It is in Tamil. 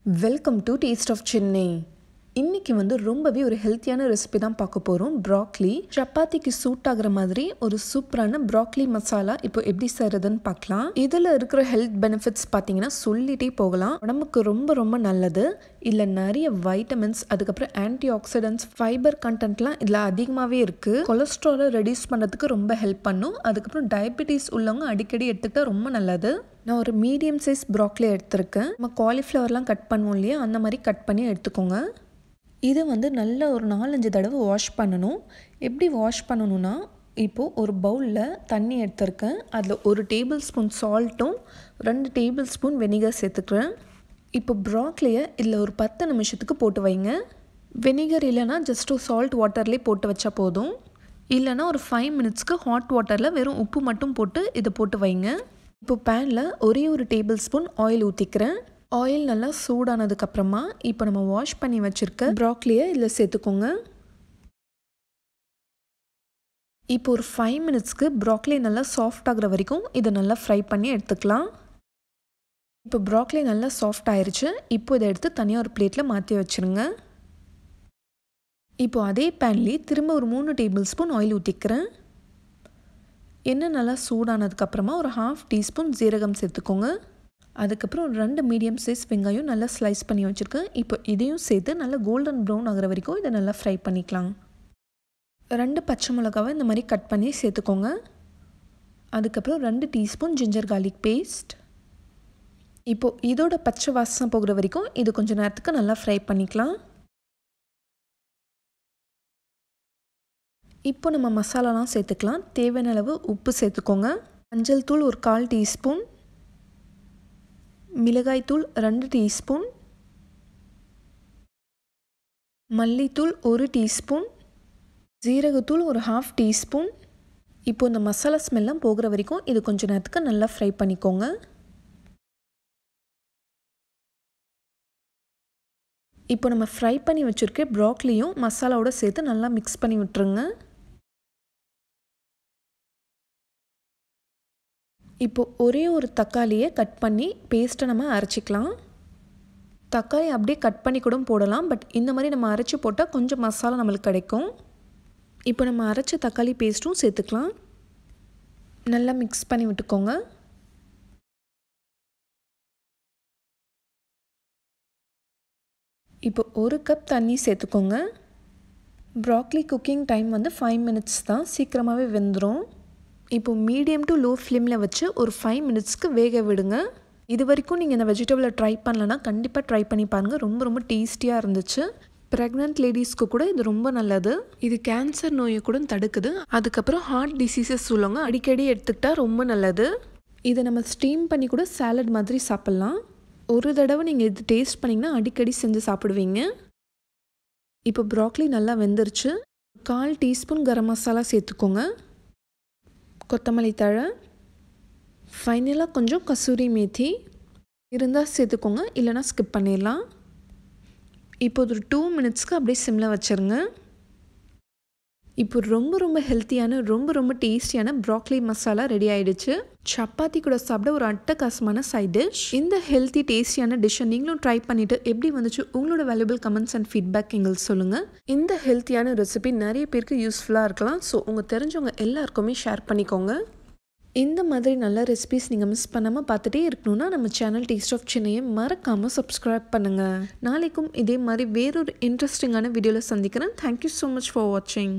Welcome to Taste of Chennai. இன்னைக்கு ரொம்பவே ஒரு ஹெல்த்தியான ரெசிபி தான் பார்க்க போறோம். ப்ரோக்கலி சப்பாத்திக்கு சூட் ஆகுற மாதிரி ஒரு சூப்பரான ப்ரோக்கலி மசாலா இப்போ எப்படி செய்யறதுன்னு பார்க்கலாம். இதுல இருக்கிற ஹெல்த் பெனிஃபிட்ஸ் பார்த்தீங்கன்னா சொல்லிட்டே போகலாம். உடம்புக்கு ரொம்ப ரொம்ப நல்லது. இல்ல நிறைய வைட்டமின்ஸ், அதுக்கப்புறம் ஆன்டி ஆக்சிடென்ட்ஸ், ஃபைபர் கண்டென்ட்லாம் இதுல அதிகமாகவே இருக்கு. கொலஸ்ட்ராலை ரெடியூஸ் பண்ணுறதுக்கு ரொம்ப ஹெல்ப் பண்ணும். அதுக்கப்புறம் டயபெட்டிஸ் உள்ளவங்க அடிக்கடி எடுத்துக்கிட்டா ரொம்ப நல்லது. நான் ஒரு மீடியம் சைஸ் ப்ரோக்கலி எடுத்திருக்கேன். நம்ம காலிஃப்ளவர்லாம் கட் பண்ணுவோம் இல்லையா, அந்த மாதிரி கட் பண்ணி எடுத்துக்கோங்க. இதை நல்ல ஒரு 4-5 தடவை வாஷ் பண்ணணும். எப்படி வாஷ் பண்ணணும்னா, இப்போது ஒரு பவுலில் தண்ணி எடுத்திருக்கேன். அதில் 1 டேபிள் ஸ்பூன் சால்ட்டும் 2 டேபிள் ஸ்பூன் வெனிகர் சேர்த்துக்கிறேன். இப்போ ப்ரோக்கலியை இதில் ஒரு 10 நிமிஷத்துக்கு போட்டு வைங்க. வெனிகர் இல்லைனா ஜஸ்ட் சால்ட் வாட்டர்லேயே போட்டு வச்சா போதும். இல்லைனா ஒரு 5 மினிட்ஸ்க்கு ஹாட் வாட்டரில் வெறும் உப்பு மட்டும் போட்டு இதை போட்டு வைங்க. இப்போ பேனில் ஒரே ஒரு டேபிள் ஸ்பூன் ஆயில் ஊற்றிக்கிறேன். ஆயில் நல்லா சூடானதுக்கப்புறமா இப்போ நம்ம வாஷ் பண்ணி வச்சுருக்க ப்ரோக்கலியை இதில் சேர்த்துக்கோங்க. இப்போ ஒரு 5 மினிட்ஸ்க்கு ப்ரோக்கலி நல்லா சாஃப்ட் ஆகுற வரைக்கும் இதை நல்லா ஃப்ரை பண்ணி எடுத்துக்கலாம். இப்போ ப்ரோக்கலி நல்லா சாஃப்ட் ஆயிடுச்சு. இப்போ இதை எடுத்து தனியாக ஒரு பிளேட்டில் மாற்றி வச்சுருங்க. இப்போ அதே பேன்லேயே திரும்ப ஒரு 3 டேபிள் ஸ்பூன் ஆயில் ஊற்றிக்கிறேன். எண்ணெய் நல்லா சூடானதுக்கப்புறமா ஒரு 1/2 டீஸ்பூன் ஜீரகம் சேர்த்துக்கோங்க. அதுக்கப்புறம் ஒரு 2 மீடியம் சைஸ் வெங்காயம் நல்லா ஸ்லைஸ் பண்ணி வச்சுருக்கேன். இப்போ இதையும் சேர்த்து நல்லா கோல்டன் ப்ரௌன் ஆகிற வரைக்கும் இதை நல்லா ஃப்ரை பண்ணிக்கலாம். 2 பச்சை மிளகாவை இந்த மாதிரி கட் பண்ணி சேர்த்துக்கோங்க. அதுக்கப்புறம் 2 டீஸ்பூன் ஜிஞ்சர் கார்லிக் பேஸ்ட். இப்போது இதோட பச்சை வாசனை போகிற வரைக்கும் இது கொஞ்சம் நேரத்துக்கு நல்லா ஃப்ரை பண்ணிக்கலாம். இப்போ நம்ம மசாலாலாம் சேர்த்துக்கலாம். தேவையான அளவு உப்பு சேர்த்துக்கோங்க. மஞ்சள் தூள் ஒரு 1/4 டீஸ்பூன், மிளகாய்த்தூள் 2 டீஸ்பூன், மல்லித்தூள் 1 டீஸ்பூன், ஜீரகத்தூள் ஒரு 1/2 டீஸ்பூன். இப்போ இந்த மசாலா ஸ்மெல்லாம் போகிற வரைக்கும் இது கொஞ்சம் நேரத்துக்கு நல்லா ஃப்ரை பண்ணிக்கோங்க. இப்போ நம்ம ஃப்ரை பண்ணி வச்சுருக்க ப்ரோக்கலியும் மசாலாவோட சேர்த்து நல்லா மிக்ஸ் பண்ணி விட்டுருங்க. இப்போ ஒரே ஒரு தக்காளியை கட் பண்ணி பேஸ்ட்டை நம்ம அரைச்சிக்கலாம். தக்காளி அப்படியே கட் பண்ணி கூட போடலாம். பட் இந்த மாதிரி நம்ம அரைச்சி போட்டால் கொஞ்சம் மசாலா நம்மளுக்கு கிடைக்கும். இப்போ நம்ம அரைச்ச தக்காளி பேஸ்ட்டும் சேர்த்துக்கலாம். நல்லா மிக்ஸ் பண்ணி விட்டுக்கோங்க. இப்போ 1 கப் தண்ணி சேர்த்துக்கோங்க. ப்ரோக்கலி குக்கிங் டைம் 5 மினிட்ஸ் தான், சீக்கிரமாகவே வெந்துடும். இப்போ மீடியம் டு லோ ஃப்ளேமில் வச்சு ஒரு 5 மினிட்ஸ்க்கு வேக விடுங்க. இது வரைக்கும் நீங்கள் இந்த வெஜிடபிளை ட்ரை பண்ணலன்னா கண்டிப்பாக ட்ரை பண்ணி பாருங்கள். ரொம்ப ரொம்ப டேஸ்டியாக இருந்துச்சு. ப்ரெக்னென்ட் லேடிஸ்க்கு கூட இது ரொம்ப நல்லது. இது கேன்சர் நோயை கூட தடுக்குது. அதுக்கப்புறம் ஹார்ட் டிசீசஸ் உள்ளவங்க அடிக்கடி எடுத்துக்கிட்டால் ரொம்ப நல்லது. இதை நம்ம ஸ்டீம் பண்ணி கூட சாலட் மாதிரி சாப்பிட்லாம். ஒரு தடவை நீங்கள் இது டேஸ்ட் பண்ணிங்கன்னா அடிக்கடி செஞ்சு சாப்பிடுவீங்க. இப்போ ப்ரோக்கலி நல்லா வெந்துருச்சு. 1/4 டீஸ்பூன் கரம் மசாலா சேர்த்துக்கோங்க. கொத்தமல்லி தழை, ஃபைனலாக கொஞ்சம் கசூரி மேத்தி இருந்தால் சேர்த்துக்கோங்க, இல்லைனா ஸ்கிப் பண்ணிடலாம். இப்போ ஒரு 2 மினிட்ஸ்க்கு அப்படியே சிம்மில் வச்சுருங்க. இப்போ ரொம்ப ரொம்ப ஹெல்த்தியான ரொம்ப ரொம்ப டேஸ்டியான ப்ரோக்கலி மசாலா ரெடி ஆகிடுச்சு. சப்பாத்தி கூட சாப்பிட ஒரு அட்டகாசமான சைட் டிஷ். இந்த ஹெல்த்தி டேஸ்டியான டிஷ்ஷை நீங்களும் ட்ரை பண்ணிவிட்டு எப்படி வந்துச்சு உங்களோட வேல்யூபிள் கமெண்ட்ஸ் அண்ட் ஃபீட்பேக் எங்களுக்கு சொல்லுங்கள். இந்த ஹெல்த்தியான ரெசிபி நிறைய பேருக்கு யூஸ்ஃபுல்லாக இருக்கலாம். ஸோ உங்கள் தெரிஞ்சவங்க எல்லாருக்குமே ஷேர் பண்ணிக்கோங்க. இந்த மாதிரி நல்ல ரெசிபிஸ் நீங்கள் மிஸ் பண்ணாமல் பார்த்துட்டே இருக்கணும்னா நம்ம சேனல் டேஸ்ட் ஆஃப் சென்னையை மறக்காமல் சப்ஸ்கிரைப் பண்ணுங்கள். நாளைக்கும் இதே மாதிரி வேறொரு இன்ட்ரெஸ்டிங்கான வீடியோவில் சந்திக்கிறேன். தேங்க்யூ ஸோ மச் ஃபார் வாட்சிங்.